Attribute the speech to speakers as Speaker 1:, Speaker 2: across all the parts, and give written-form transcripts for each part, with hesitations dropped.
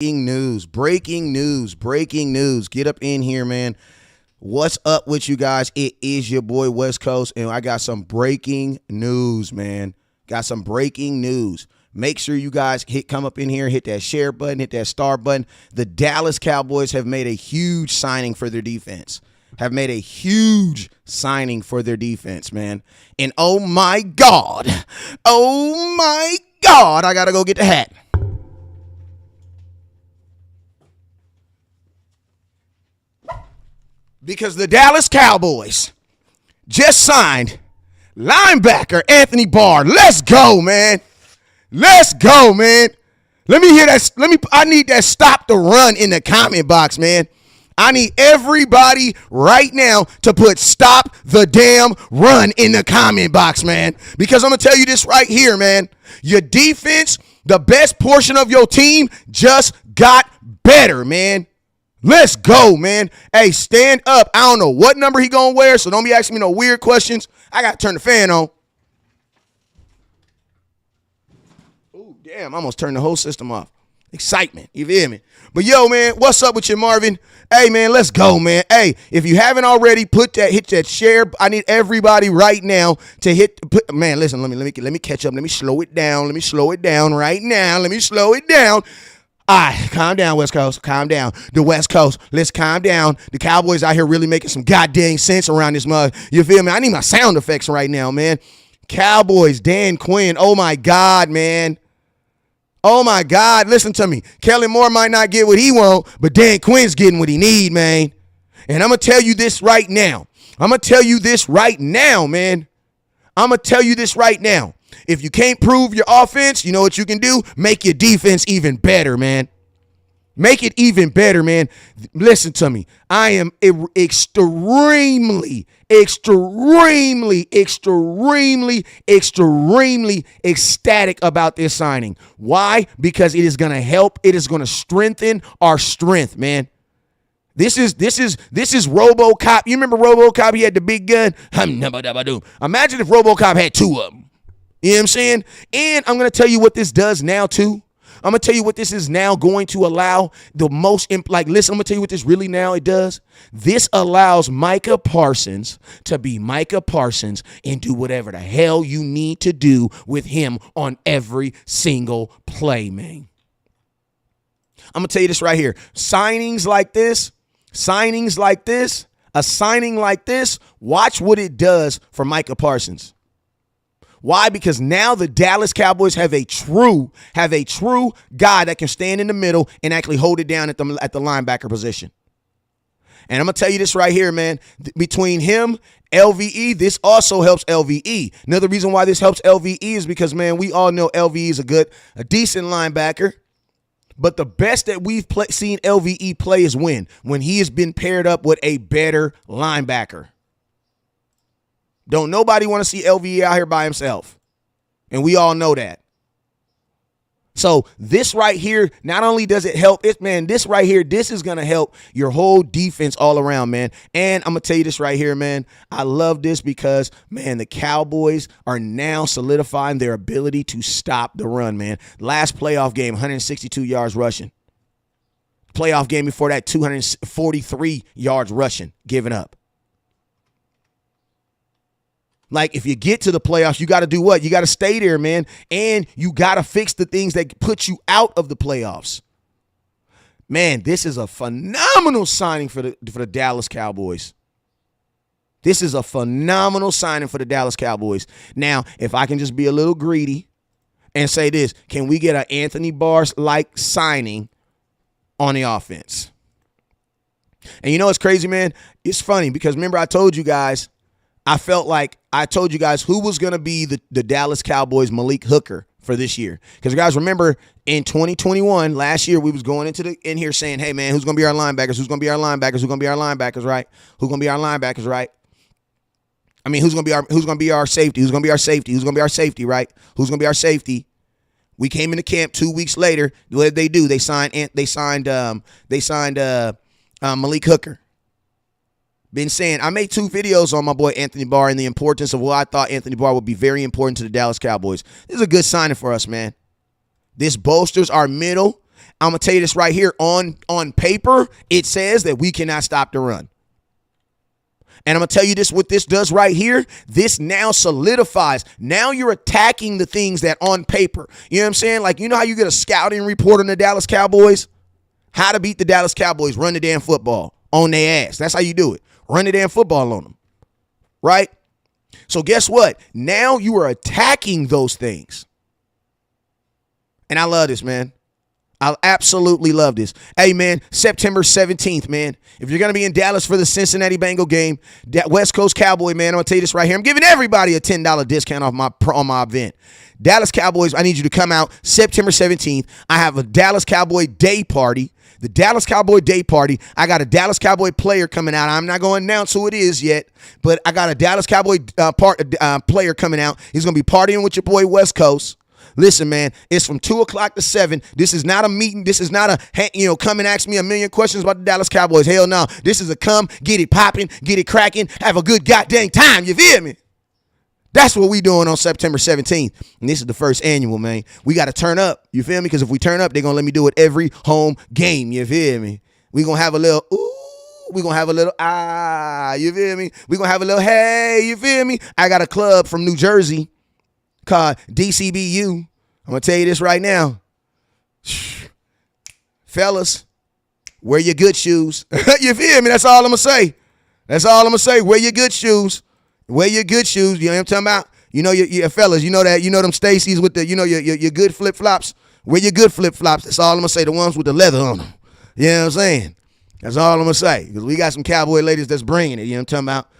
Speaker 1: Breaking news. Get up in here, man. What's up with you guys? It is your boy West Coast, and I got some breaking news, man. Got some breaking news. Make sure you guys come up in here, hit that share button, hit that star button. The Dallas Cowboys have made a huge signing for their defense. Man. And oh my God, I got to go get the hat. Because the Dallas Cowboys just signed linebacker Anthony Barr. Let's go, man. Let me hear that. I need that stop the run in the comment box, man. I need everybody right now to put stop the damn run in the comment box, man. Because I'm going to tell you this right here, man. Your defense, the best portion of your team just got better, man. Let's go, man. Hey, stand up. I don't know what number he going to wear, so don't be asking me no weird questions. I got to turn the fan on. Oh, damn. I almost turned the whole system off. Excitement. You feel me? But, yo, man, what's up with you, Marvin? Hey, man, let's go, man. Hey, if you haven't already, hit that share. I need everybody right now to man, listen, let me catch up. Let me slow it down right now. All right, calm down, West Coast. Calm down. The West Coast, let's calm down. The Cowboys out here really making some goddamn sense around this mug. You feel me? I need my sound effects right now, man. Cowboys, Dan Quinn. Oh, my God, man. Oh, my God. Listen to me. Kellen Moore might not get what he want, but Dan Quinn's getting what he need, man. And I'm going to tell you this right now. If you can't prove your offense, you know what you can do? Make your defense even better, man. Make it even better, man. Listen to me. I am extremely ecstatic about this signing. Why? Because it is going to help. It is going to strengthen our strength, man. This is RoboCop. You remember RoboCop? He had the big gun. Imagine if RoboCop had two of them. You know what I'm saying? And I'm going to tell you what this does now, too. I'm going to tell you what this is now going to allow the most, listen, I'm going to tell you what this really now it does. This allows Micah Parsons to be Micah Parsons and do whatever the hell you need to do with him on every single play, man. I'm going to tell you this right here. A signing like this, watch what it does for Micah Parsons. Why? Because now the Dallas Cowboys have a true guy that can stand in the middle and actually hold it down at the linebacker position. And I'm going to tell you this right here, man. Between him, LVE, this also helps LVE. Another reason why this helps LVE is because, man, we all know LVE is a decent linebacker. But the best that we've seen LVE play is when he has been paired up with a better linebacker. Don't nobody want to see LVE out here by himself. And we all know that. So this right here, not only does it help, this right here, this is going to help your whole defense all around, man. And I'm going to tell you this right here, man. I love this because, man, the Cowboys are now solidifying their ability to stop the run, man. Last playoff game, 162 yards rushing. Playoff game before that, 243 yards rushing, giving up. Like, if you get to the playoffs, you got to do what? You got to stay there, man. And you got to fix the things that put you out of the playoffs. Man, this is a phenomenal signing for the Dallas Cowboys. This is a phenomenal signing for the Dallas Cowboys. Now, if I can just be a little greedy and say this, can we get an Anthony Barr-like signing on the offense? And you know what's crazy, man? It's funny because remember I told you guys who was going to be the Dallas Cowboys Malik Hooker for this year. Because, guys, remember in 2021, last year, we was going in here saying, hey, man, who's going to be our linebackers? Who's going to be our linebackers? Who's going to be our linebackers, right? Who's going to be our linebackers, right? I mean, who's going to be our safety? Who's going to be our safety? Who's going to be our safety, right? Who's going to be our safety? We came into camp 2 weeks later. What did they do? They signed Malik Hooker. Been saying, I made 2 videos on my boy Anthony Barr and the importance of why I thought Anthony Barr would be very important to the Dallas Cowboys. This is a good signing for us, man. This bolsters our middle. I'm going to tell you this right here. On paper, it says that we cannot stop the run. And I'm going to tell you this, what this does right here. This now solidifies. Now you're attacking the things that on paper. You know what I'm saying? Like, you know how you get a scouting report on the Dallas Cowboys? How to beat the Dallas Cowboys, run the damn football on their ass. That's how you do it. Run the damn football on them. Right? So guess what? Now you are attacking those things. And I love this, man. I absolutely love this. Hey, man, September 17th, man. If you're going to be in Dallas for the Cincinnati Bengal game, that West Coast Cowboy, man, I'm going to tell you this right here. I'm giving everybody a $10 discount on my event. Dallas Cowboys, I need you to come out September 17th. I have a Dallas Cowboy Day Party. The Dallas Cowboy Day Party. I got a Dallas Cowboy player coming out. I'm not going to announce who it is yet, but I got a Dallas Cowboy player coming out. He's going to be partying with your boy West Coast. Listen, man, it's from 2 o'clock to 7. This is not a meeting. This is not a, come and ask me a million questions about the Dallas Cowboys. Hell no. This is a come, get it popping, get it cracking, have a good goddamn time. You feel me? That's what we doing on September 17th. And this is the first annual, man. We got to turn up. You feel me? Because if we turn up, they're going to let me do it every home game. You feel me? We going to have a little, ooh. We going to have a little, you feel me? We going to have a little, hey, you feel me? I got a club from New Jersey called DCBU. I'm going to tell you this right now. Fellas, wear your good shoes. You feel me? That's all I'm going to say. That's all I'm going to say. Wear your good shoes. Wear your good shoes. You know what I'm talking about? You know, your fellas, you know that, you know them Stacy's with the, you know, your good flip-flops. Wear your good flip-flops. That's all I'm going to say. The ones with the leather on them. You know what I'm saying? That's all I'm going to say. Because we got some cowboy ladies that's bringing it. You know what I'm talking about?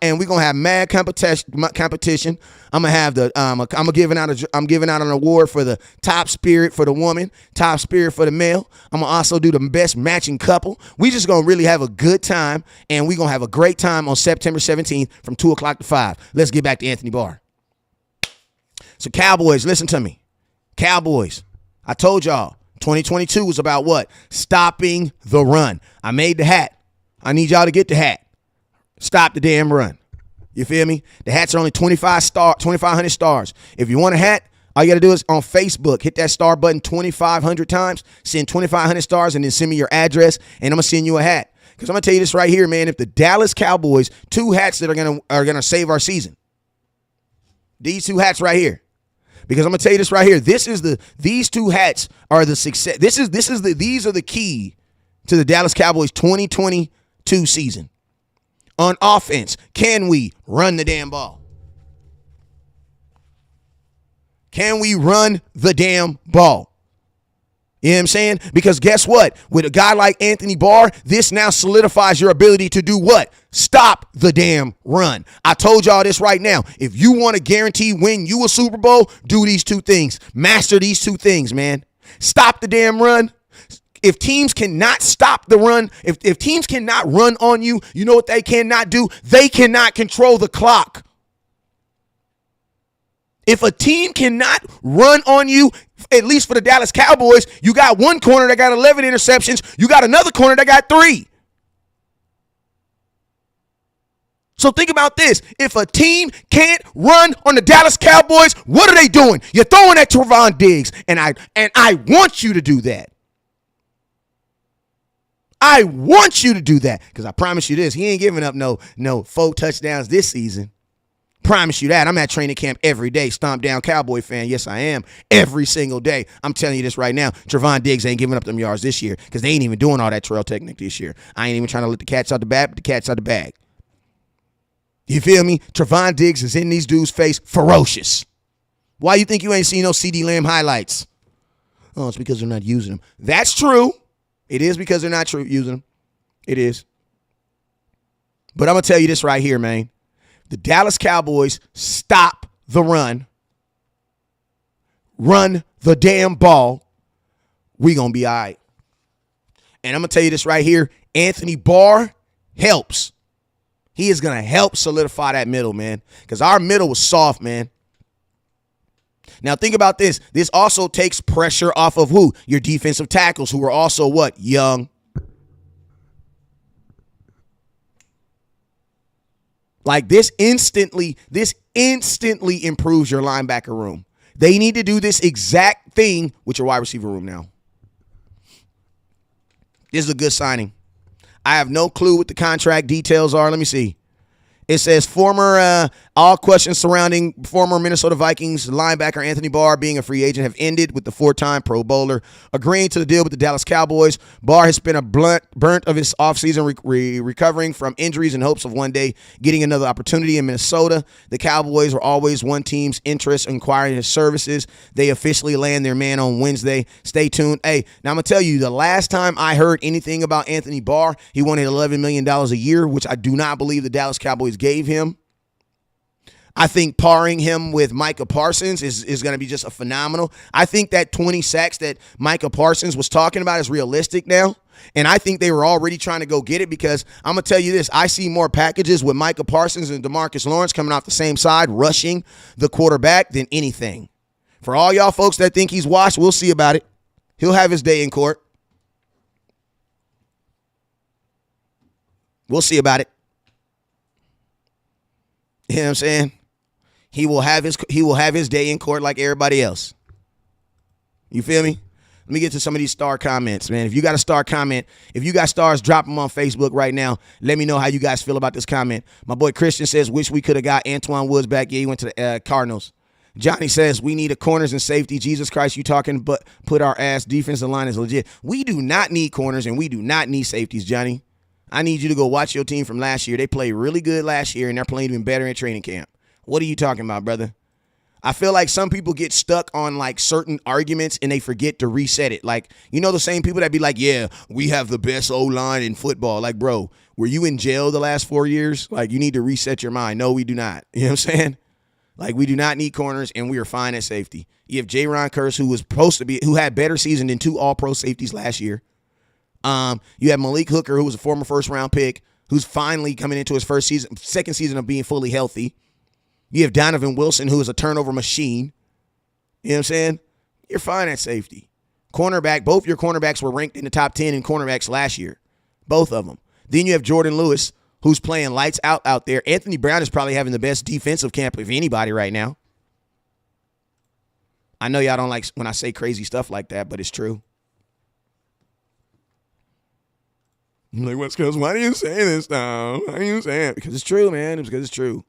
Speaker 1: And we're gonna have mad competition. I'm gonna have I'm giving out an award for the top spirit for the woman, top spirit for the male. I'm gonna also do the best matching couple. We just gonna really have a good time, and we're gonna have a great time on September 17th from 2 o'clock to 5. Let's get back to Anthony Barr. So Cowboys, listen to me. Cowboys, I told y'all 2022 was about what? Stopping the run. I made the hat. I need y'all to get the hat. Stop the damn run. You feel me? The hats are only 2,500 stars. If you want a hat, all you got to do is on Facebook, hit that star button 2,500 times, send 2,500 stars, and then send me your address, and I'm going to send you a hat. Because I'm going to tell you this right here, man. If the Dallas Cowboys, 2 hats that are gonna save our season. These 2 hats right here. Because I'm going to tell you this right here. These 2 hats are the success. These are the key to the Dallas Cowboys 2022 season. On offense, can we run the damn ball? Can we run the damn ball? You know what I'm saying? Because guess what? With a guy like Anthony Barr, this now solidifies your ability to do what? Stop the damn run. I told y'all this right now. If you want to guarantee win you a Super Bowl, do these 2 things. Master these 2 things, man. Stop the damn run. If teams cannot stop the run, if teams cannot run on you, you know what they cannot do? They cannot control the clock. If a team cannot run on you, at least for the Dallas Cowboys, you got one corner that got 11 interceptions. You got another corner that got 3. So think about this. If a team can't run on the Dallas Cowboys, what are they doing? You're throwing at Trevon Diggs, and I want you to do that. I want you to do that because I promise you this. He ain't giving up no 4 touchdowns this season. Promise you that. I'm at training camp every day. Stomp down Cowboy fan. Yes, I am. Every single day. I'm telling you this right now. Trevon Diggs ain't giving up them yards this year because they ain't even doing all that trail technique this year. I ain't even trying to let the cats out the bag, but the cat's out the bag. You feel me? Trevon Diggs is in these dudes' face ferocious. Why you think you ain't seen no CD Lamb highlights? Oh, it's because they're not using them. That's true. It is because they're not using them. It is. But I'm going to tell you this right here, man. The Dallas Cowboys stop the run. Run the damn ball. We going to be all right. And I'm going to tell you this right here. Anthony Barr helps. He is going to help solidify that middle, man. Because our middle was soft, man. Now, think about this. This also takes pressure off of who? Your defensive tackles, who are also what? Young. Like this instantly improves your linebacker room. They need to do this exact thing with your wide receiver room now. This is a good signing. I have no clue what the contract details are. Let me see. It says all questions surrounding former Minnesota Vikings linebacker Anthony Barr being a free agent have ended with the 4-time Pro Bowler agreeing to the deal with the Dallas Cowboys. Barr has spent a burnt of his offseason recovering from injuries in hopes of one day getting another opportunity in Minnesota. The Cowboys were always one team's interest in acquiring his services. They officially land their man on Wednesday. Stay tuned. Hey, now I'm going to tell you, the last time I heard anything about Anthony Barr, he wanted $11 million a year, which I do not believe the Dallas Cowboys gave him. I think parring him with Micah Parsons is going to be just a phenomenal. I think that 20 sacks that Micah Parsons was talking about is realistic now. And I think they were already trying to go get it because I'm going to tell you this. I see more packages with Micah Parsons and DeMarcus Lawrence coming off the same side, rushing the quarterback than anything. For all y'all folks that think he's washed, we'll see about it. He'll have his day in court. We'll see about it. You know what I'm saying? He will have his day in court like everybody else. You feel me? Let me get to some of these star comments, man. If you got a star comment, if you got stars, drop them on Facebook right now. Let me know how you guys feel about this comment. My boy Christian says, wish we could have got Antoine Woods back. Yeah, he went to the Cardinals. Johnny says, we need a corners and safety. Jesus Christ, you talking, but put our ass. Defensive line is legit. We do not need corners and we do not need safeties, Johnny. I need you to go watch your team from last year. They played really good last year, and they're playing even better in training camp. What are you talking about, brother? I feel like some people get stuck on, like, certain arguments, and they forget to reset it. Like, you know the same people that be like, yeah, we have the best O-line in football. Like, bro, were you in jail the last 4 years? Like, you need to reset your mind. No, we do not. You know what I'm saying? Like, we do not need corners, and we are fine at safety. You have J-Ron Curse, who had better season than 2 all-pro safeties last year. You have Malik Hooker, who was a former first-round pick, who's finally coming into his second season of being fully healthy. You have Donovan Wilson, who is a turnover machine. You know what I'm saying? You're fine at safety. Cornerback, both your cornerbacks were ranked in the top 10 in cornerbacks last year. Both of them. Then you have Jordan Lewis, who's playing lights out there. Anthony Brown is probably having the best defensive camp of anybody right now. I know y'all don't like when I say crazy stuff like that, but it's true. I'm like, West Coast, why do you say this now? Why do you say it? Because it's true, man. It's because it's true.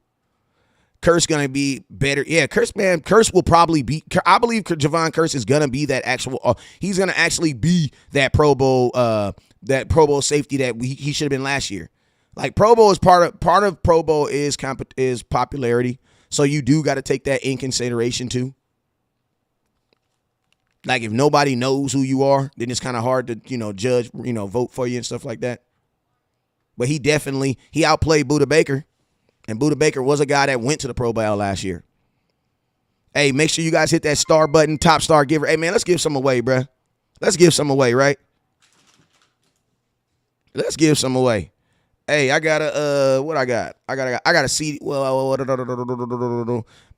Speaker 1: Curse going to be better. Yeah, Curse, man. Curse will probably be. I believe Javon Curse is going to be that actual. He's going to actually be that Pro Bowl safety that he should have been last year. Like, Pro Bowl is part of Pro Bowl is popularity. So you do got to take that in consideration too. Like, if nobody knows who you are, then it's kind of hard to, judge, vote for you and stuff like that. But he outplayed Budda Baker. And Budda Baker was a guy that went to the Pro Bowl last year. Hey, make sure you guys hit that star button, top star giver. Hey, man, let's give some away, bruh. Let's give some away, right? Let's give some away. Hey, I got what I got? I got a CD. Well,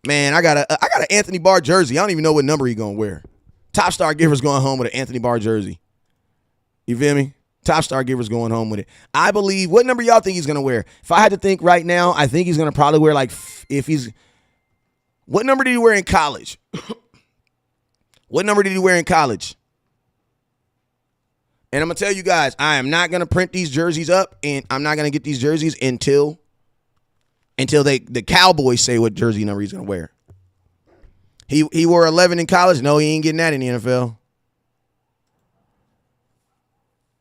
Speaker 1: man, I got an Anthony Barr jersey. I don't even know what number he gonna wear. Top star giver's going home with an Anthony Barr jersey. You feel me? Top star giver's going home with it. I believe. What number y'all think he's going to wear? If I had to think right now, I think he's going to probably wear what number did he wear in college? What number did he wear in college? And I'm going to tell you guys, I am not going to print these jerseys up, and I'm not going to get these jerseys until the Cowboys say what jersey number he's going to wear. He wore 11 in college. No, he ain't getting that in the NFL.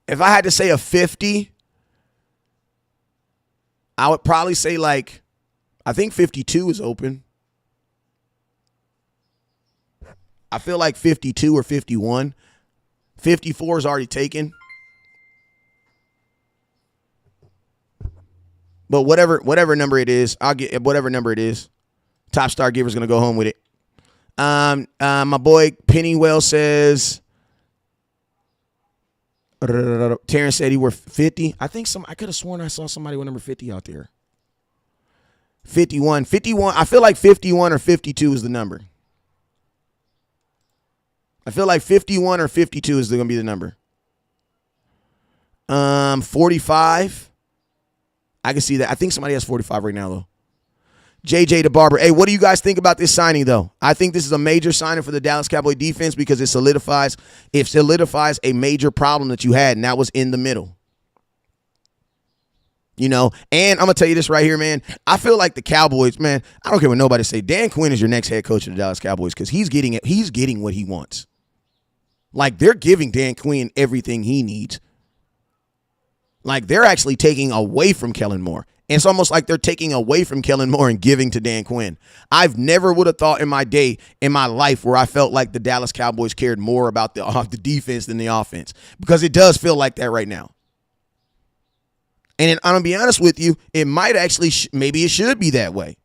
Speaker 1: If I had to say a 50, I would probably say I think 52 is open. I feel like 52 or 51. 54 is already taken. But whatever number it is, I'll get whatever number it is. Top star giver's going to go home with it. My boy Pennywell says, Terrence said he wore 50. I could have sworn I saw somebody with number 50 out there. 51. I feel like 51 or 52 is the number. I feel like 51 or 52 is going to be the number. 45. I can see that. I think somebody has 45 right now, though. JJ the Barber. Hey, what do you guys think about this signing, though? I think this is a major signing for the Dallas Cowboy defense because it solidifies a major problem that you had, and that was in the middle. You know, and I'm going to tell you this right here, man. I feel like the Cowboys, man, I don't care what nobody say. Dan Quinn is your next head coach of the Dallas Cowboys because he's getting what he wants. Like, they're giving Dan Quinn everything he needs. Like, they're actually taking away from Kellen Moore. And it's almost like they're taking away from Kellen Moore and giving to Dan Quinn. I've never would have thought in my life where I felt like the Dallas Cowboys cared more about the defense than the offense, because it does feel like that right now. And I'm going to be honest with you, it might actually, maybe it should be that way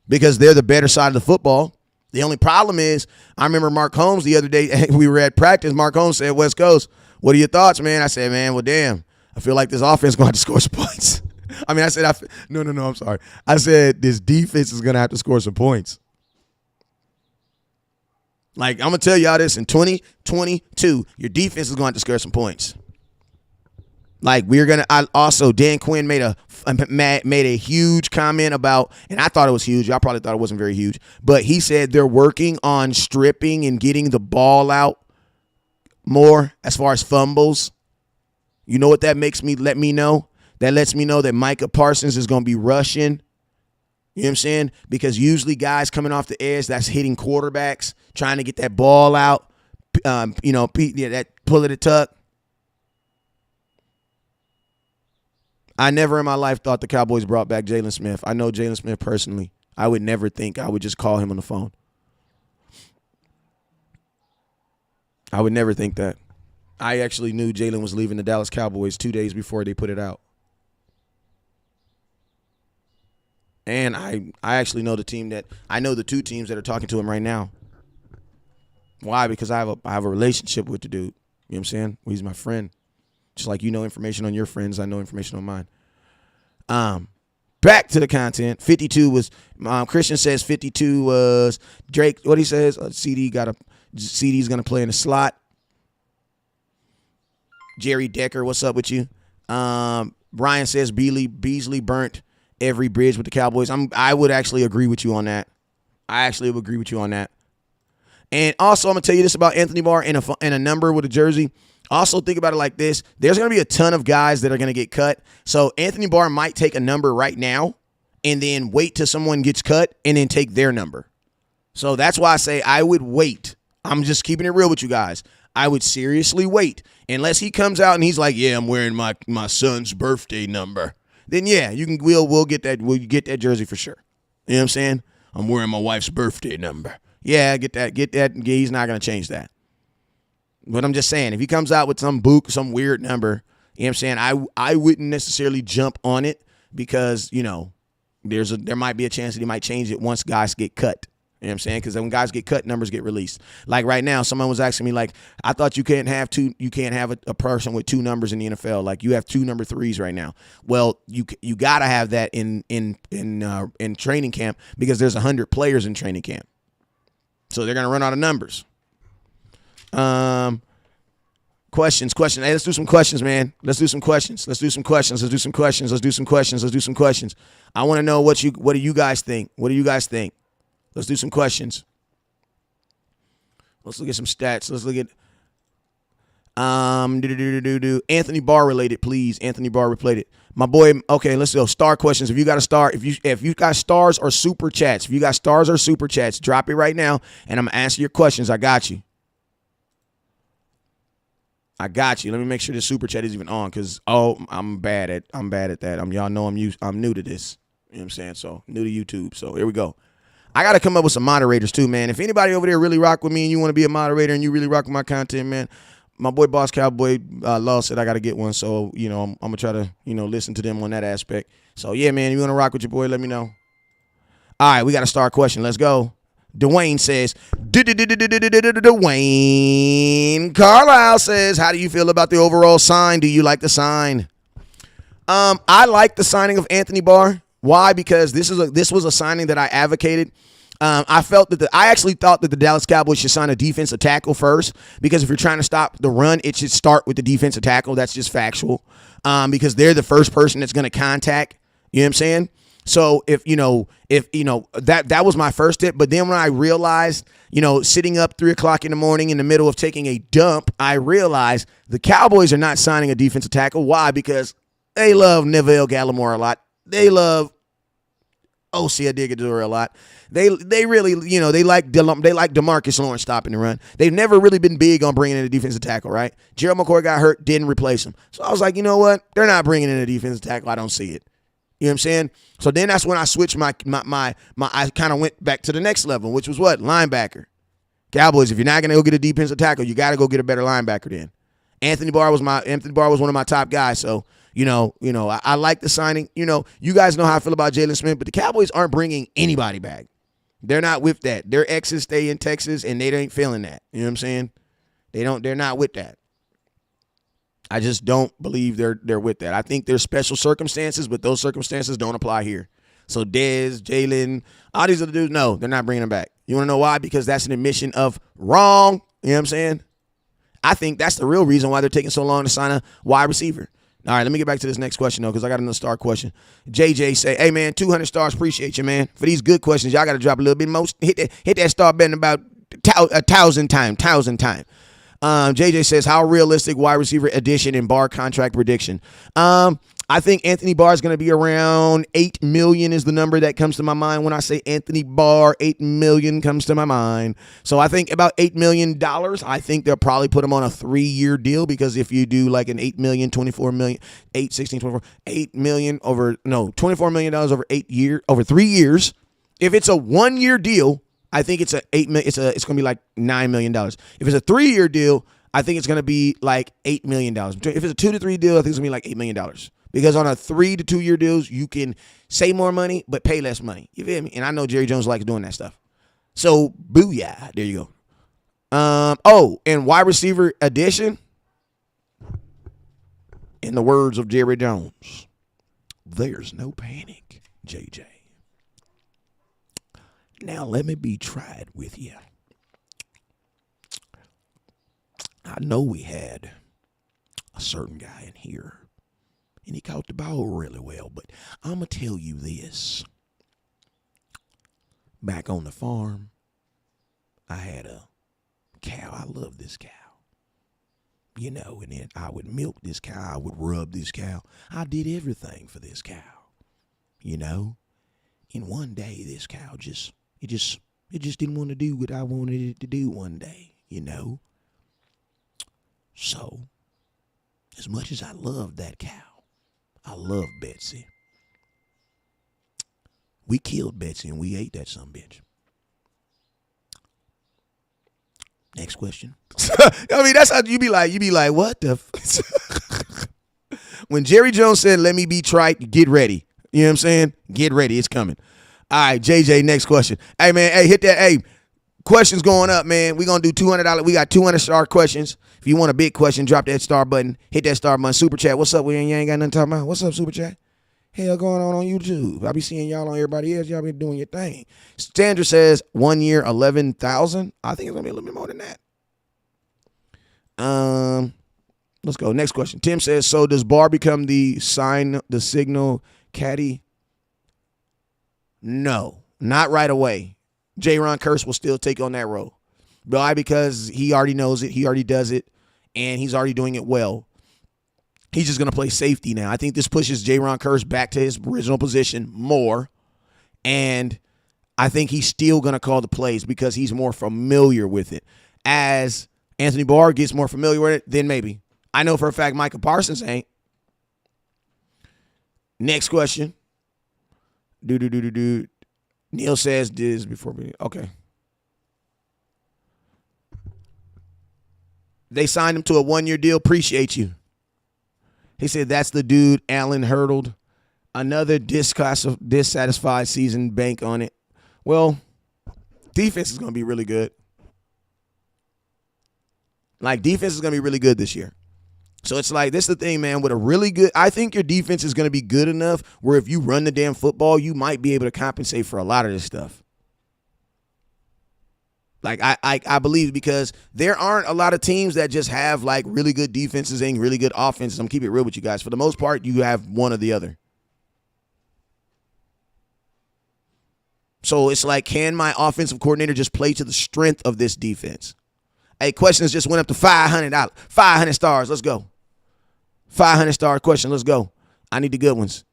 Speaker 1: because they're the better side of the football. The only problem is, I remember Mark Holmes the other day, we were at practice, Mark Holmes said, West Coast, what are your thoughts, man? I said, man, well, damn, I feel like this offense is going to have to score some points. I mean, I said, no, I'm sorry. I said, this defense is going to have to score some points. Like, I'm going to tell y'all this, in 2022, your defense is going to have to score some points. Like, Dan Quinn made a huge comment about, and I thought it was huge. Y'all probably thought it wasn't very huge. But he said they're working on stripping and getting the ball out more as far as fumbles. You know what that let me know? That lets me know that Micah Parsons is going to be rushing. You know what I'm saying? Because usually guys coming off the edge, that's hitting quarterbacks, trying to get that ball out, that pull it a tuck. I never in my life thought the Cowboys brought back Jalen Smith. I know Jalen Smith personally. I would never think I would just call him on the phone. I would never think that. I actually knew Jalen was leaving the Dallas Cowboys 2 days before they put it out. And I actually know the two teams that are talking to him right now. Why? Because I have a relationship with the dude. You know what I'm saying? He's my friend. Just like you know information on your friends, I know information on mine. Back to the content. 52 was Christian says 52 was Drake. What he says? CD's gonna play in the slot. Jerry Decker, what's up with you? Brian says Beasley burnt every bridge with the Cowboys. I would actually agree with you on that. And also, I'm gonna tell you this about Anthony Barr and a number with a jersey. Also, think about it like this. There's going to be a ton of guys that are going to get cut. So Anthony Barr might take a number right now and then wait till someone gets cut and then take their number. So that's why I say I would wait. I'm just keeping it real with you guys. I would seriously wait unless he comes out and he's like, yeah, I'm wearing my son's birthday number. Then, yeah, we'll get that. We'll get that jersey for sure. You know what I'm saying? I'm wearing my wife's birthday number. Yeah, get that. He's not going to change that. But I'm just saying, if he comes out with some weird number, you know what I'm saying, I wouldn't necessarily jump on it because, you know, there might be a chance that he might change it once guys get cut. You know what I'm saying? Because when guys get cut, numbers get released. Like right now, someone was asking me, like, I thought you can't have a person with two numbers in the NFL. Like, you have two number 3s right now. Well, you got to have that in training camp because there's 100 players in training camp. So they're going to run out of numbers. Questions. Hey, let's do some questions, man. Let's do some questions. I want to know what do you guys think? Let's do some questions. Let's look at some stats. Let's look at Anthony Barr related, please. Anthony Barr related. My boy, okay, let's go. Star questions. If you got a star, if you got stars or super chats, drop it right now, and I'm gonna answer your questions. I got you. Let me make sure the super chat is even on, because I'm bad at that. Y'all know I'm new to this. You know what I'm saying? So new to YouTube. So here we go. I got to come up with some moderators too, man. If anybody over there really rock with me and you want to be a moderator and you really rock with my content, man, my boy Boss Cowboy Law said I got to get one. So, you know, I'm going to try to, listen to them on that aspect. So, yeah, man, you want to rock with your boy, let me know. All right, we got a star question. Let's go. Dwayne says, Dwayne Carlisle says, how do you feel about the overall sign? Do you like the sign? I like the signing of Anthony Barr. Why? Because this was a signing that I advocated. I actually thought that the Dallas Cowboys should sign a defensive tackle first, because if you're trying to stop the run, it should start with the defensive tackle. That's just factual. Because they're the first person that's going to contact. You know what I'm saying? So if that was my first tip. But then when I realized, sitting up 3:00 in the morning in the middle of taking a dump, I realized the Cowboys are not signing a defensive tackle. Why? Because they love Neville Gallimore a lot. They love O.C. Adigador a lot. They really, they like DeMarcus Lawrence stopping the run. They've never really been big on bringing in a defensive tackle, right? Gerald McCoy got hurt, didn't replace him. So I was like, you know what? They're not bringing in a defensive tackle. I don't see it. You know what I'm saying? So then that's when I switched my I kind of went back to the next level, which was what? Linebacker. Cowboys, if you're not going to go get a defensive tackle, you got to go get a better linebacker then. Anthony Barr was one of my top guys, so I like the signing. You guys know how I feel about Jalen Smith, but the Cowboys aren't bringing anybody back. They're not with that. Their exes stay in Texas, and they ain't feeling that. You know what I'm saying? They're not with that. I just don't believe they're with that. I think there's special circumstances, but those circumstances don't apply here. So Dez, Jalen, all these other dudes, no, they're not bringing them back. You want to know why? Because that's an admission of wrong. You know what I'm saying? I think that's the real reason why they're taking so long to sign a wide receiver. All right, let me get back to this next question, though, because I got another star question. JJ say, hey, man, 200 stars. Appreciate you, man. For these good questions, y'all got to drop a little bit more. Hit that star button about 1,000 times. JJ says, how realistic wide receiver addition and Barr contract prediction? I think Anthony Barr is going to be around $8 million is the number that comes to my mind. When I say Anthony Barr, $8 million comes to my mind. So I think about $8 million. I think they'll probably put him on a 3-year deal, because if you do like an $8 million, $24 million, 8, 16, 24, $8 million $24 million over 3 years. If it's a 1-year deal, I think it's it's going to be like $9 million. If it's a 3-year deal, I think it's going to be like $8 million. If it's a 2 to 3 deal, I think it's going to be like $8 million. Because on a 3 to 2 year deals, you can save more money, but pay less money. You feel me? And I know Jerry Jones likes doing that stuff. So, booyah. There you go. And wide receiver addition, in the words of Jerry Jones, there's no panic, JJ. Now, let me be tried with you. I know we had a certain guy in here, and he caught the ball really well, but I'm going to tell you this. Back on the farm, I had a cow. I love this cow. And then I would milk this cow. I would rub this cow. I did everything for this cow, And one day, this cow it just didn't want to do what I wanted it to do one day, So, as much as I love that cow, I love Betsy. We killed Betsy and we ate that sumbitch. Next question. I mean, that's how you be like, what the When Jerry Jones said, let me be trite, get ready. You know what I'm saying? Get ready. It's coming. All right, JJ, next question. Hey, man, hit that. Hey, questions going up, man. We're going to do $200. We got 200 star questions. If you want a big question, drop that star button. Hit that star button. Super chat. What's up? You ain't got nothing to talk about? What's up, super chat? Hell going on YouTube. I be seeing y'all on everybody else. Y'all be doing your thing. Sandra says 1 year, 11,000. I think it's going to be a little bit more than that. Let's go. Next question. Tim says, so does Barr become the signal caddy? No, not right away. J-Ron Curse will still take on that role. Why? Because he already knows it. He already does it, and he's already doing it well. He's just going to play safety now. I think this pushes J-Ron Curse back to his original position more, and I think he's still going to call the plays because he's more familiar with it. As Anthony Barr gets more familiar with it, then maybe. I know for a fact Micah Parsons ain't. Next question. Neil says this before we. Okay. They signed him to a 1-year deal. Appreciate you. He said that's the dude Allen hurdled. Another dissatisfied season, bank on it. Well, defense is going to be really good. Defense is going to be really good this year. So it's like, this is the thing, man, with a really good, I think your defense is going to be good enough where if you run the damn football, you might be able to compensate for a lot of this stuff. I believe, because there aren't a lot of teams that just have really good defenses and really good offenses. I'm keeping it real with you guys. For the most part, you have one or the other. So it's like, can my offensive coordinator just play to the strength of this defense? Hey, questions just went up to $500. 500 stars. Let's go. 500-star question. Let's go. I need the good ones.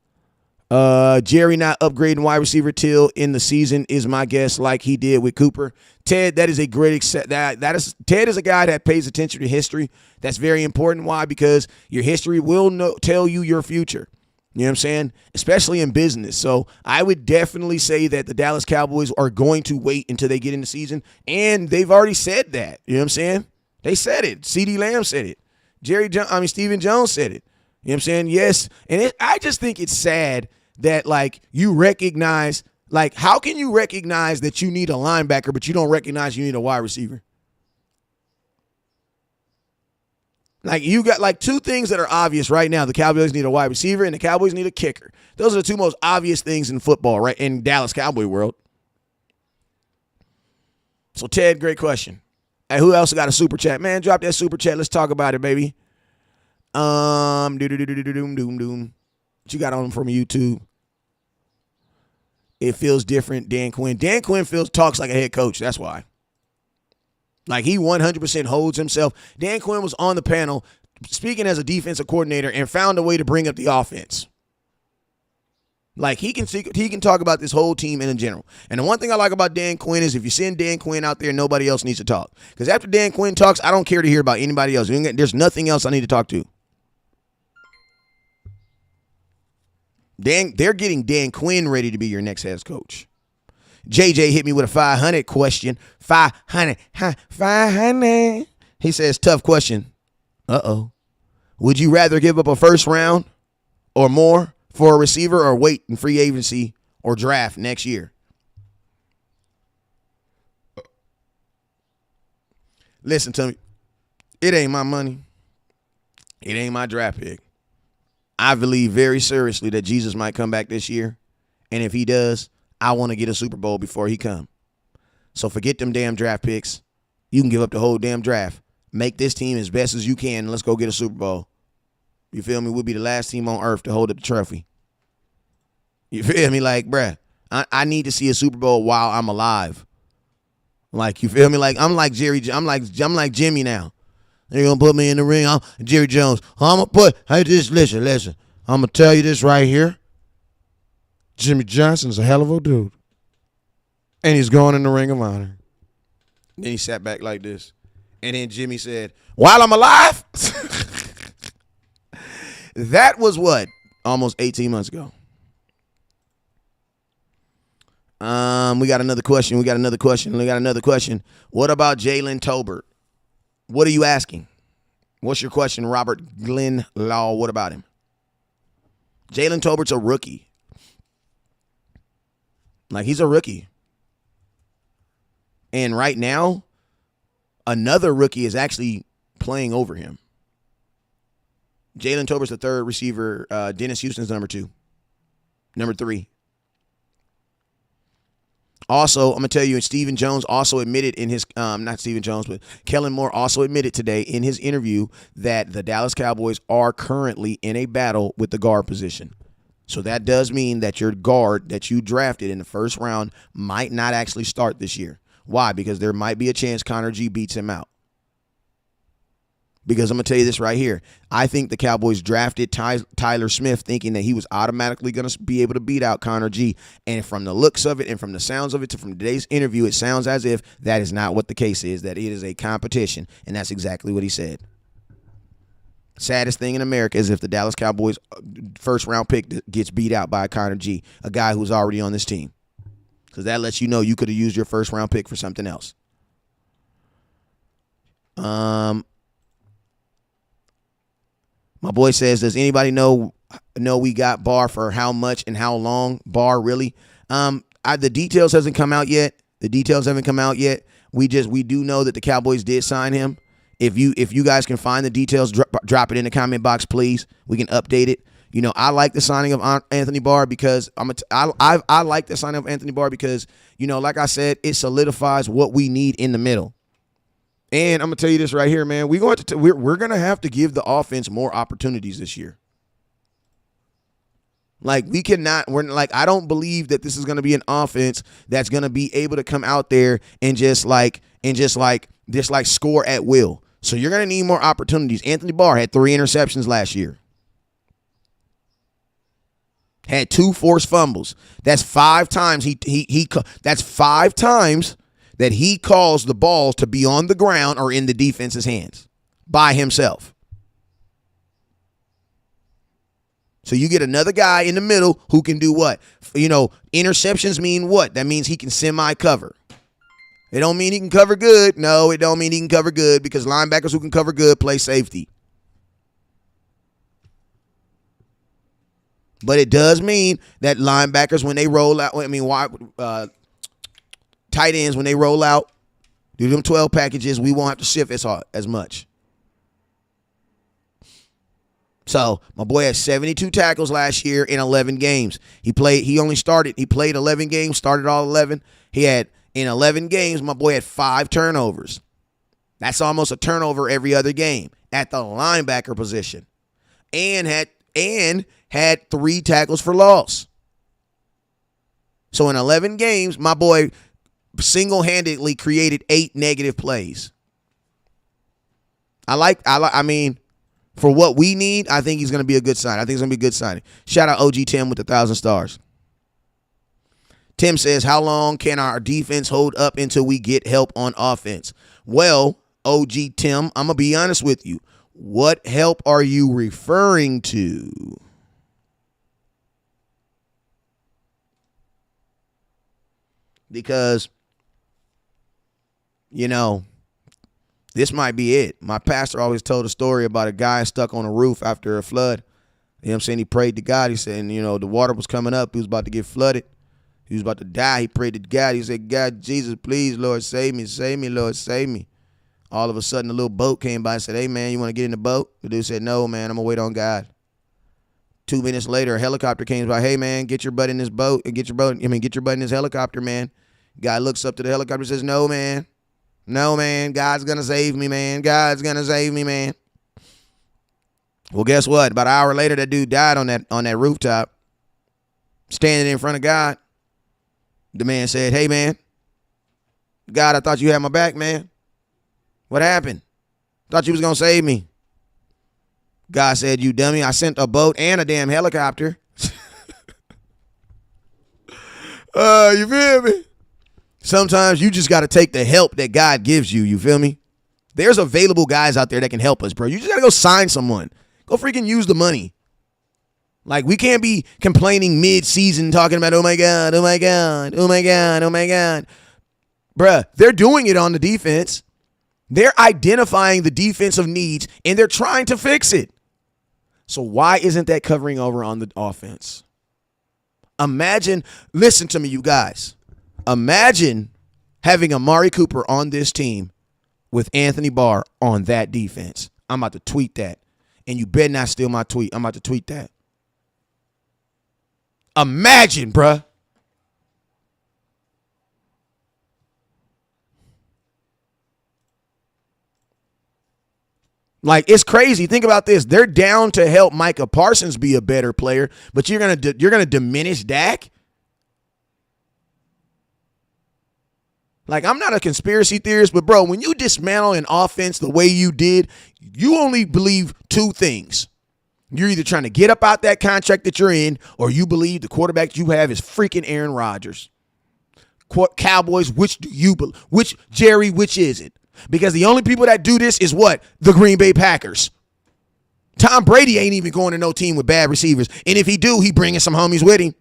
Speaker 1: Jerry not upgrading wide receiver till in the season is my guess, like he did with Cooper. Ted, that is a great Ted is a guy that pays attention to history. That's very important. Why? Because your history will tell you your future. You know what I'm saying? Especially in business. So I would definitely say that the Dallas Cowboys are going to wait until they get in the season. And they've already said that. You know what I'm saying? They said it. CeeDee Lamb said it. Stephen Jones said it. You know what I'm saying? Yes. And I just think it's sad that, like, you recognize, like, how can you recognize that you need a linebacker, but you don't recognize you need a wide receiver? Like, you got, like, two things that are obvious right now. The Cowboys need a wide receiver and the Cowboys need a kicker. Those are the two most obvious things in football, right, in Dallas Cowboy world. So, Ted, great question. Hey, who else got a super chat? Man, drop that super chat. Let's talk about it, baby. What you got on from YouTube? It feels different, Dan Quinn. Dan Quinn talks like a head coach. That's why. Like, he 100% holds himself. Dan Quinn was on the panel speaking as a defensive coordinator and found a way to bring up the offense. Like, he can talk about this whole team in general. And the one thing I like about Dan Quinn is if you send Dan Quinn out there, nobody else needs to talk. Because after Dan Quinn talks, I don't care to hear about anybody else. There's nothing else I need to talk to. They're getting Dan Quinn ready to be your next head coach. JJ hit me with a 500 question. 500. He says, tough question. Uh-oh. Would you rather give up a first round or more for a receiver or wait in free agency or draft next year? Listen to me. It ain't my money. It ain't my draft pick. I believe very seriously that Jesus might come back this year. And if he does, I want to get a Super Bowl before he come. So forget them damn draft picks. You can give up the whole damn draft. Make this team as best as you can, and let's go get a Super Bowl. You feel me? We'll be the last team on earth to hold up the trophy. You feel me? Like, bruh, I need to see a Super Bowl while I'm alive. Like, you feel me? Like, I'm like Jimmy now. They're going to put me in the ring. I'm Jerry Jones. Listen. I'm going to tell you this right here. Jimmy Johnson's a hell of a dude. And he's going in the Ring of Honor. Then he sat back like this. And then Jimmy said, while I'm alive? That was what? Almost 18 months ago. We got another question. What about Jalen Tolbert? What are you asking? What's your question, Robert Glenn Law? What about him? Jalen Tolbert's a rookie. Like, he's a rookie. And right now, another rookie is actually playing over him. Jalen Tolbert's the third receiver. Dennis Houston's number 3. Also, I'm going to tell you, Stephen Jones also admitted in his, not Stephen Jones, but Kellen Moore also admitted today in his interview that the Dallas Cowboys are currently in a battle with the guard position. So that does mean that your guard that you drafted in the first round might not actually start this year. Why? Because there might be a chance Connor G beats him out. Because I'm going to tell you this right here. I think the Cowboys drafted Tyler Smith thinking that he was automatically going to be able to beat out Connor G. And from the looks of it and from the sounds of it from today's interview, it sounds as if that is not what the case is, that it is a competition. And that's exactly what he said. Saddest thing in America is if the Dallas Cowboys first-round pick gets beat out by Connor G, a guy who's already on this team. Because that lets you know you could have used your first-round pick for something else. My boy says, does anybody know we got Barr for how much and how long? Barr, really? The details hasn't come out yet. We do know that the Cowboys did sign him. If you guys can find the details, drop it in the comment box, please. We can update it. You know, I like the signing of Anthony Barr because I like the signing of Anthony Barr because, you know, like I said, it solidifies what we need in the middle. And I'm gonna tell you this right here, man. We're gonna have to give the offense more opportunities this year. Like I don't believe that this is going to be an offense that's going to be able to come out there and just score at will. So you're going to need more opportunities. Anthony Barr had 3 interceptions last year. Had 2 forced fumbles. That's 5 times that's 5 times that he caused the balls to be on the ground or in the defense's hands by himself. So you get another guy in the middle who can do what? Interceptions mean what? That means he can semi-cover. It don't mean he can cover good. No, it don't mean he can cover good because linebackers who can cover good play safety. But it does mean that linebackers, when they roll out, tight ends, when they roll out, do them 12 packages, we won't have to shift as much. So my boy had 72 tackles last year in 11 games. He played 11 games, started all 11. In 11 games, my boy had 5 turnovers. That's almost a turnover every other game at the linebacker position. And had 3 tackles for loss. So in 11 games, my boy single-handedly created 8 negative plays. I mean, for what we need, I think he's going to be a good sign. I think it's going to be a good signing. Shout out OG Tim with 1,000 stars. Tim says, how long can our defense hold up until we get help on offense? Well, OG Tim, I'm going to be honest with you. What help are you referring to? Because, this might be it. My pastor always told a story about a guy stuck on a roof after a flood. You know what I'm saying? He prayed to God. He said, the water was coming up. He was about to get flooded. He was about to die. He prayed to God. He said, God, Jesus, please, Lord, save me. Save me, Lord, save me. All of a sudden, a little boat came by and said, hey, man, you want to get in the boat? The dude said, no, man, I'm going to wait on God. 2 minutes later, a helicopter came by. Hey, man, get your butt in this boat. Get your butt in this helicopter, man. Guy looks up to the helicopter and says, no, man. No, man. God's going to save me, man. God's going to save me, man. Well, guess what? About an hour later, that dude died on that rooftop, standing in front of God. The man said, hey, man, God, I thought you had my back, man. What happened? Thought you was going to save me. God said, you dummy, I sent a boat and a damn helicopter. You feel me? Sometimes you just got to take the help that God gives you. You feel me? There's available guys out there that can help us, bro. You just got to go sign someone. Go freaking use the money. Like, we can't be complaining mid-season talking about, oh, my God, oh, my God, oh, my God, oh, my God. Bruh, they're doing it on the defense. They're identifying the defensive needs, and they're trying to fix it. So why isn't that covering over on the offense? Listen to me, you guys. Imagine having Amari Cooper on this team with Anthony Barr on that defense. I'm about to tweet that. And you better not steal my tweet. I'm about to tweet that. Imagine, bruh. Like, it's crazy. Think about this. They're down to help Micah Parsons be a better player, but you're gonna diminish Dak? Like, I'm not a conspiracy theorist, but bro, when you dismantle an offense the way you did, you only believe 2 things. You're either trying to get up out that contract that you're in, or you believe the quarterback you have is freaking Aaron Rodgers. Cowboys, which is it? Because the only people that do this is what? The Green Bay Packers. Tom Brady ain't even going to no team with bad receivers. And if he do, he bringing some homies with him.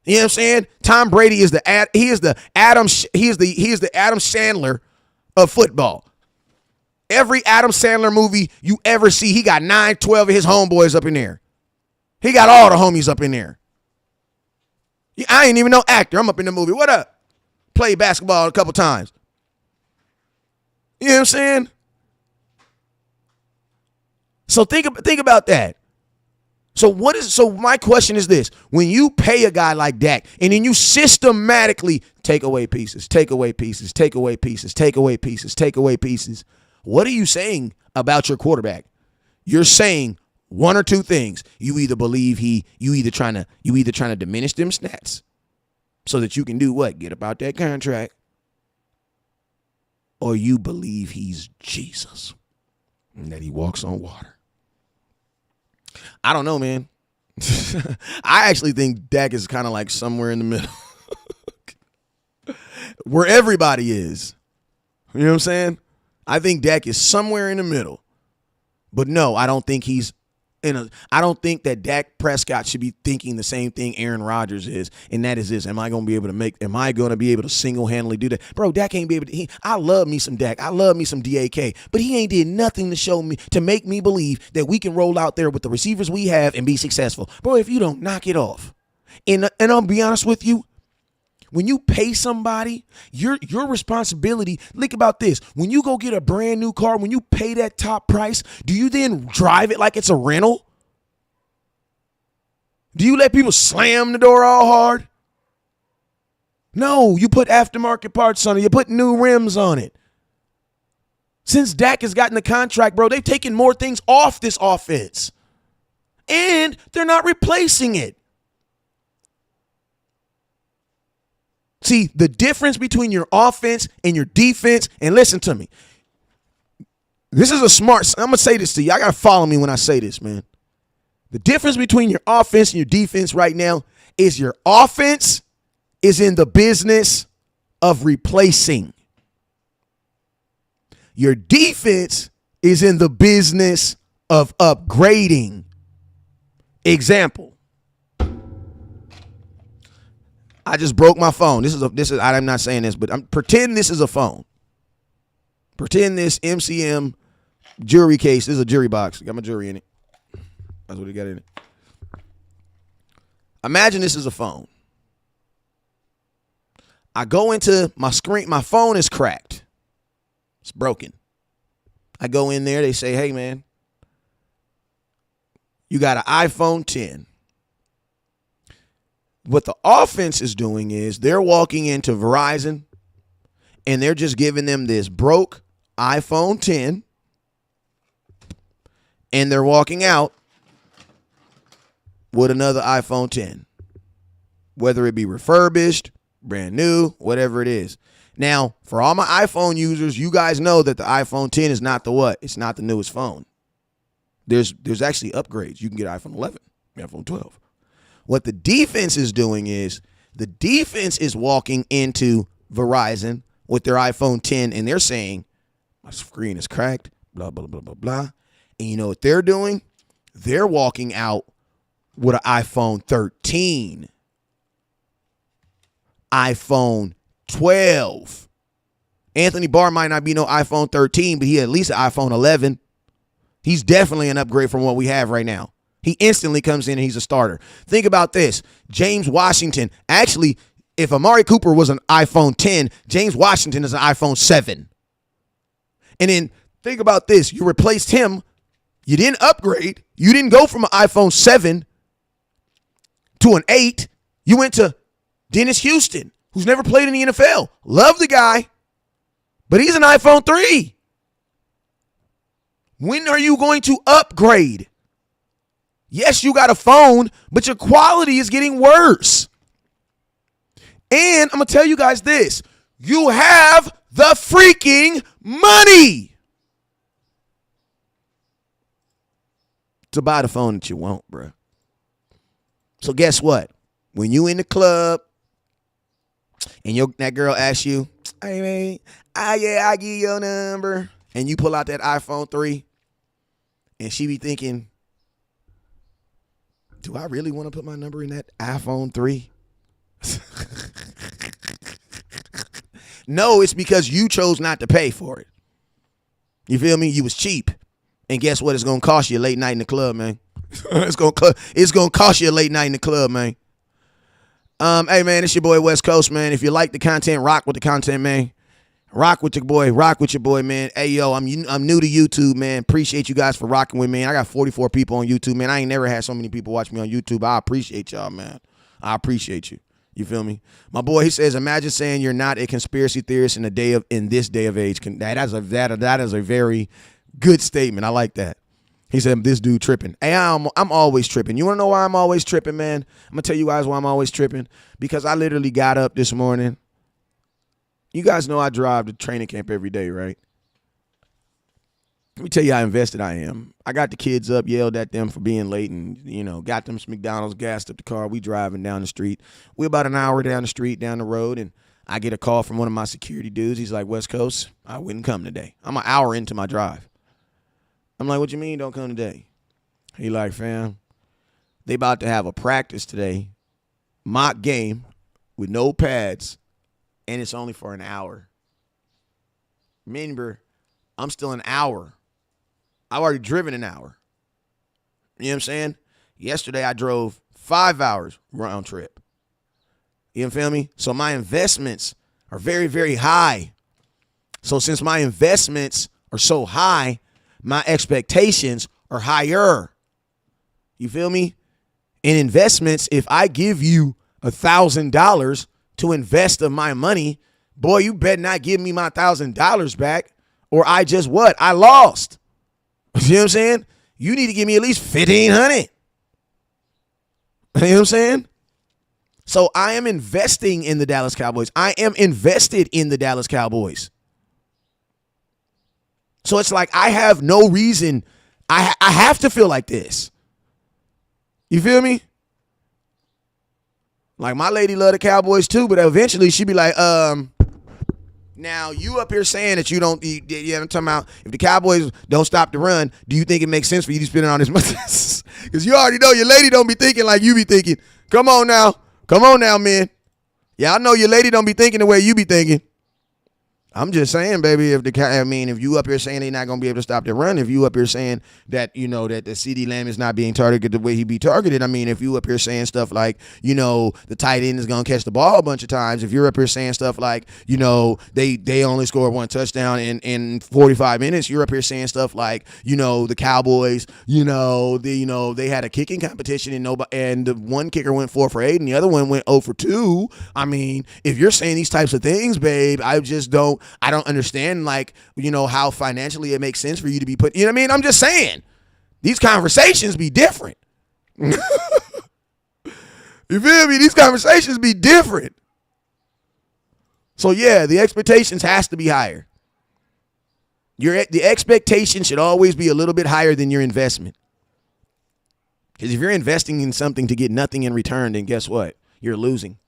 Speaker 1: You know what I'm saying? Tom Brady is the Adam Sandler of football. Every Adam Sandler movie you ever see, he got 9, 12 of his homeboys up in there. He got all the homies up in there. I ain't even no actor. I'm up in the movie. What up? Played basketball a couple times. You know what I'm saying? So think about that. So my question is this. When you pay a guy like Dak and then you systematically take away pieces, what are you saying about your quarterback? You're saying, One or two things. You either believe you either trying to diminish them stats so that you can do what? Get about that contract. Or you believe he's Jesus and that he walks on water. I don't know, man. I actually think Dak is kind of like somewhere in the middle. Where everybody is. You know what I'm saying? I think Dak is somewhere in the middle. But no, I don't think I don't think that Dak Prescott should be thinking the same thing Aaron Rodgers is, and that is this: am I going to be able to single-handedly do that? Bro, Dak ain't be able to. I love me some Dak. I love me some DAK, but he ain't did nothing to make me believe that we can roll out there with the receivers we have and be successful. Bro, if you don't knock it off, and I'll be honest with you, when you pay somebody, your responsibility, think about this. When you go get a brand new car, when you pay that top price, do you then drive it like it's a rental? Do you let people slam the door all hard? No, you put aftermarket parts on it. You put new rims on it. Since Dak has gotten the contract, bro, they've taken more things off this offense. And they're not replacing it. See, the difference between your offense and your defense, and listen to me. This is I'm going to say this to you. I got to follow me when I say this, man. The difference between your offense and your defense right now is your offense is in the business of replacing. Your defense is in the business of upgrading. Example. I just broke my phone. I'm not saying this, but pretend this is a phone. Pretend this MCM jewelry case. This is a jewelry box. Got my jewelry in it. That's what it got in it. Imagine this is a phone. I go into my screen. My phone is cracked. It's broken. I go in there. They say, hey, man, you got an iPhone 10. What the offense is doing is they're walking into Verizon and they're just giving them this broke iPhone 10 and they're walking out with another iPhone 10, whether it be refurbished, brand new, whatever it is. Now, for all my iPhone users, you guys know that the iPhone 10 is not the what? It's not the newest phone. There's actually upgrades. You can get iPhone 11, iPhone 12. What the defense is doing is the defense is walking into Verizon with their iPhone 10 and they're saying, my screen is cracked, blah, blah, blah, blah, blah. And you know what they're doing? They're walking out with an iPhone 13, iPhone 12. Anthony Barr might not be no iPhone 13, but he at least an iPhone 11. He's definitely an upgrade from what we have right now. He instantly comes in and he's a starter. Think about this. James Washington. Actually, if Amari Cooper was an iPhone 10, James Washington is an iPhone 7. And then think about this. You replaced him. You didn't upgrade. You didn't go from an iPhone 7 to an 8. You went to Dennis Houston, who's never played in the NFL. Love the guy, but he's an iPhone 3. When are you going to upgrade? Yes, you got a phone, but your quality is getting worse. And I'm going to tell you guys this. You have the freaking money to buy the phone that you want, bro. So guess what? When you in the club and that girl asks you, hey, man, I give you your number. And you pull out that iPhone 3 and she be thinking, do I really want to put my number in that iPhone 3? No, it's because you chose not to pay for it. You feel me? You was cheap. And guess what? It's going to cost you a late night in the club, man. It's going to cost you a late night in the club, man. Hey, man, it's your boy West Coast, man. If you like the content, rock with the content, man. Rock with your boy, man. Hey, yo, I'm new to YouTube, man. Appreciate you guys for rocking with me. I got 44 people on YouTube, man. I ain't never had so many people watch me on YouTube. I appreciate y'all, man. I appreciate you. You feel me? My boy, he says, imagine saying you're not a conspiracy theorist in this day of age. That is a very good statement. I like that. He said, this dude tripping. Hey, I'm always tripping. You want to know why I'm always tripping, man? I'm going to tell you guys why I'm always tripping. Because I literally got up this morning. You guys know I drive to training camp every day, right? Let me tell you how invested I am. I got the kids up, yelled at them for being late, and, got them some McDonald's, gassed up the car. We driving down the street. We about an hour down the street, down the road, and I get a call from one of my security dudes. He's like, West Coast, I wouldn't come today. I'm an hour into my drive. I'm like, what you mean don't come today? He like, fam, they about to have a practice today, mock game with no pads, and it's only for an hour. Remember, I'm still an hour. I've already driven an hour. You know what I'm saying? Yesterday I drove 5 hours round trip. You feel me? So my investments are very, very high. So since my investments are so high, my expectations are higher. You feel me? In investments, if I give you $1,000 to invest of my money, boy, you better not give me my $1,000 back, or I just what? I lost. You know what I'm saying? You need to give me at least $1,500. You know what I'm saying? So I am investing in the Dallas Cowboys. I am invested in the Dallas Cowboys. So it's like I have no reason. I have to feel like this. You feel me? Like my lady love the Cowboys too, but eventually she be like, now you up here saying that you don't, I'm talking about if the Cowboys don't stop the run, do you think it makes sense for you to spend it on this money? Because you already know your lady don't be thinking like you be thinking. Come on now, man. Yeah, I know your lady don't be thinking the way you be thinking. I'm just saying, baby, if you up here saying they're not going to be able to stop the run, if you up here saying that, that the CeeDee Lamb is not being targeted the way he be targeted, if you up here saying stuff like, the tight end is going to catch the ball a bunch of times, if you're up here saying stuff like, they only scored one touchdown in 45 minutes, you're up here saying stuff like, the Cowboys, they had a kicking competition and the one kicker went 4 for 8 and the other one went 0 for 2. If you're saying these types of things, babe, I don't understand, how financially it makes sense for you to be put. You know what I mean? I'm just saying. These conversations be different. You feel me? These conversations be different. So, yeah, the expectations has to be higher. The expectation should always be a little bit higher than your investment. Because if you're investing in something to get nothing in return, then guess what? You're losing.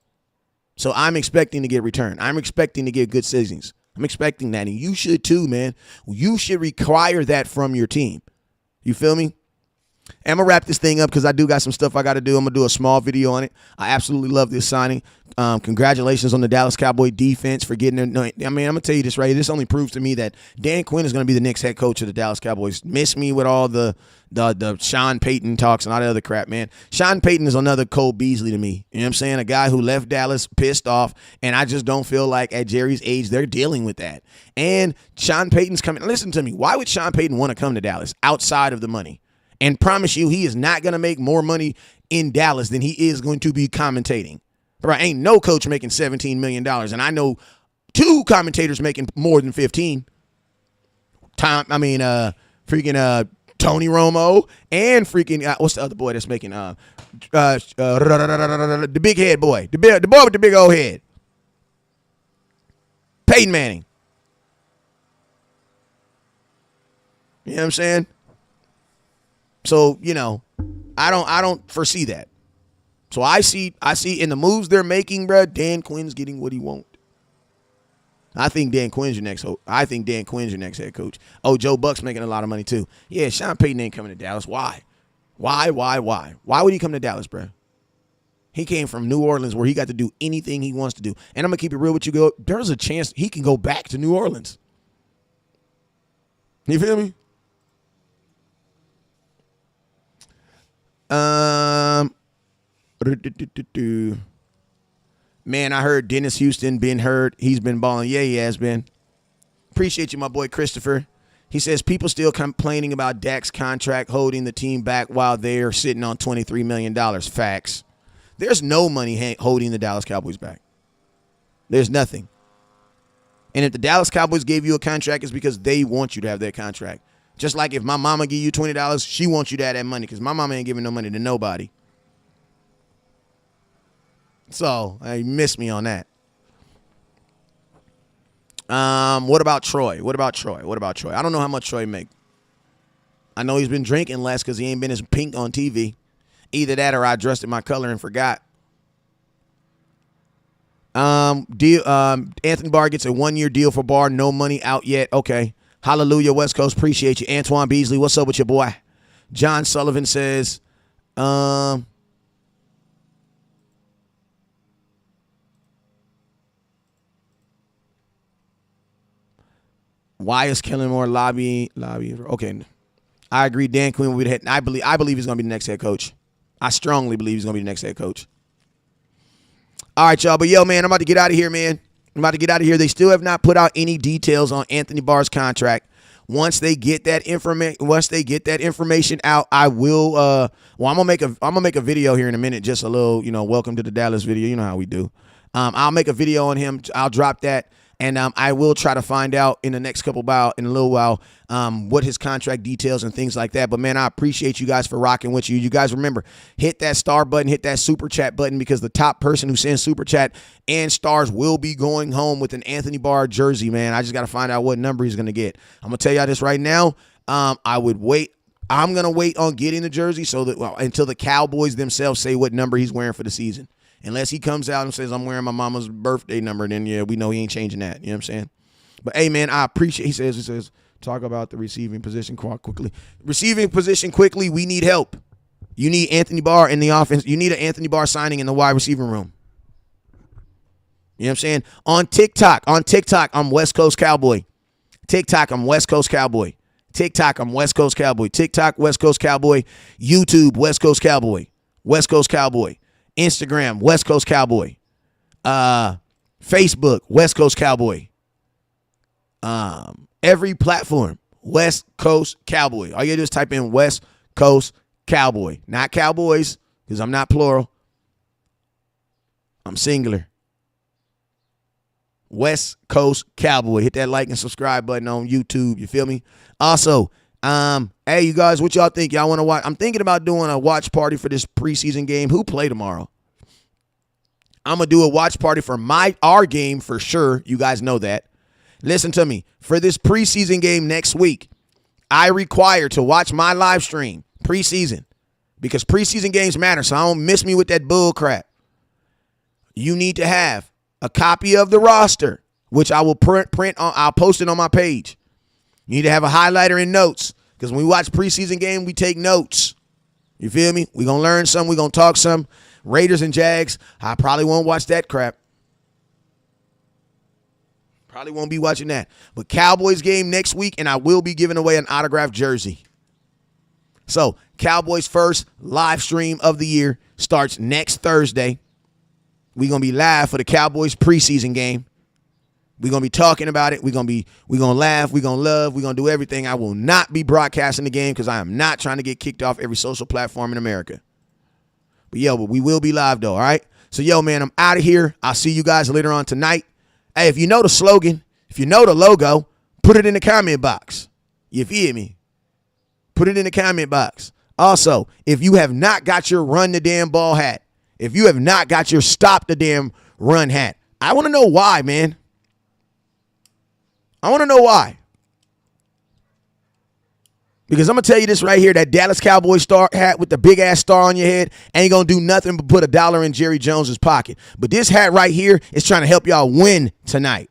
Speaker 1: So I'm expecting to get return. I'm expecting to get good seasons. I'm expecting that, and you should too, man. You should require that from your team. You feel me? And I'm going to wrap this thing up because I do got some stuff I got to do. I'm going to do a small video on it. I absolutely love this signing. Congratulations on the Dallas Cowboy defense for getting it. I'm going to tell you this right here. This only proves to me that Dan Quinn is going to be the next head coach of the Dallas Cowboys. Miss me with all the Sean Payton talks and all that other crap, man. Sean Payton is another Cole Beasley to me. You know what I'm saying? A guy who left Dallas pissed off, and I just don't feel like at Jerry's age they're dealing with that. And Sean Payton's coming. Listen to me. Why would Sean Payton want to come to Dallas outside of the money? And promise you, he is not going to make more money in Dallas than he is going to be commentating. Right? Ain't no coach making $17 million. And I know 2 commentators making more than 15. Freaking Tony Romo and freaking, what's the other boy that's making, the big head boy. The boy with the big old head. Peyton Manning. You know what I'm saying? So, I don't foresee that. So I see in the moves they're making, bro, Dan Quinn's getting what he wants. I think Dan Quinn's your next head coach. Oh, Joe Buck's making a lot of money too. Yeah, Sean Payton ain't coming to Dallas. Why? Why would he come to Dallas, bro? He came from New Orleans where he got to do anything he wants to do. And I'm going to keep it real with you. There's a chance he can go back to New Orleans. You feel me? Man, I heard Dennis Houston been hurt. He's been balling. Yeah, he has been. Appreciate you, my boy Christopher. He says people still complaining about Dak's contract holding the team back while they're sitting on $23 million. Facts. There's no money holding the Dallas Cowboys back. There's nothing. And if the Dallas Cowboys gave you a contract, it's because they want you to have that contract. Just like if my mama give you $20, she wants you to have that money because my mama ain't giving no money to nobody. So, you missed me on that. What about Troy? What about Troy? I don't know how much Troy make. I know he's been drinking less because he ain't been as pink on TV. Either that or I adjusted my color and forgot. Anthony Barr gets a 1-year deal for Barr. No money out yet. Okay. Hallelujah, West Coast. Appreciate you. Antoine Beasley, what's up with your boy? John Sullivan says, why is Kellen Moore lobby? Okay. I agree. Dan Quinn will be the head. I believe he's going to be the next head coach. I strongly believe he's going to be the next head coach. All right, y'all. But, yo, man, I'm about to get out of here, man. They still have not put out any details on Anthony Barr's contract. Once they get that information out, I will. I'm gonna make a video here in a minute. Just a little, welcome to the Dallas video. You know how we do. I'll make a video on him. I'll drop that. And I will try to find out in a little while, what his contract details and things like that. But, man, I appreciate you guys for rocking with you. You guys remember, hit that star button, hit that super chat button, because the top person who sends super chat and stars will be going home with an Anthony Barr jersey, man. I just got to find out what number he's going to get. I'm going to tell y'all this right now. I would wait. I'm going to wait on getting the jersey until the Cowboys themselves say what number he's wearing for the season. Unless he comes out and says, I'm wearing my mama's birthday number, then, yeah, we know he ain't changing that. You know what I'm saying? But, hey, man, I appreciate – he says, talk about the receiving position quickly. Receiving position quickly, we need help. You need Anthony Barr in the offense. You need an Anthony Barr signing in the wide receiver room. You know what I'm saying? On TikTok, I'm West Coast Cowboy. TikTok, I'm West Coast Cowboy. TikTok, West Coast Cowboy. YouTube, West Coast Cowboy. West Coast Cowboy. Instagram, West Coast Cowboy. Facebook, West Coast Cowboy. Every platform, West Coast Cowboy. All you gotta do is type in West Coast Cowboy. Not Cowboys, because I'm not plural. I'm singular. West Coast Cowboy. Hit that like and subscribe button on YouTube. You feel me? Also, hey, you guys, what y'all think? Y'all want to watch? I'm thinking about doing a watch party for this preseason game. Who play tomorrow? I'm going to do a watch party for our game for sure. You guys know that. Listen to me. For this preseason game next week, I require to watch my live stream preseason because preseason games matter, so I don't miss me with that bull crap. You need to have a copy of the roster, which I will print on. I'll post it on my page. You need to have a highlighter and notes because when we watch preseason game, we take notes. You feel me? We're going to learn some. We're going to talk some. Raiders and Jags, I probably won't watch that crap. Probably won't be watching that. But Cowboys game next week, and I will be giving away an autographed jersey. So, Cowboys first live stream of the year starts next Thursday. We're going to be live for the Cowboys preseason game. We're going to be talking about it. We're going to laugh. We're going to love. We're going to do everything. I will not be broadcasting the game because I am not trying to get kicked off every social platform in America. But we will be live, though, all right? So, man, I'm out of here. I'll see you guys later on tonight. Hey, if you know the slogan, if you know the logo, put it in the comment box. You feel me? Put it in the comment box. Also, if you have not got your run the damn ball hat, if you have not got your stop the damn run hat, I want to know why, man. I want to know why. Because I'm going to tell you this right here, that Dallas Cowboys star hat with the big-ass star on your head ain't going to do nothing but put $1 in Jerry Jones's pocket. But this hat right here is trying to help y'all win tonight.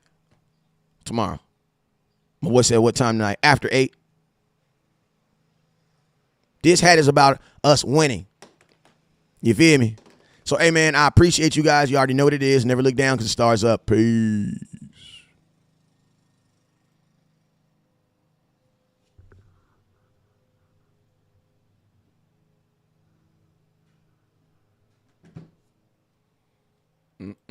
Speaker 1: Tomorrow. My boy said what time tonight? After 8. This hat is about us winning. You feel me? So, hey, man, I appreciate you guys. You already know what it is. Never look down because the star's up. Peace.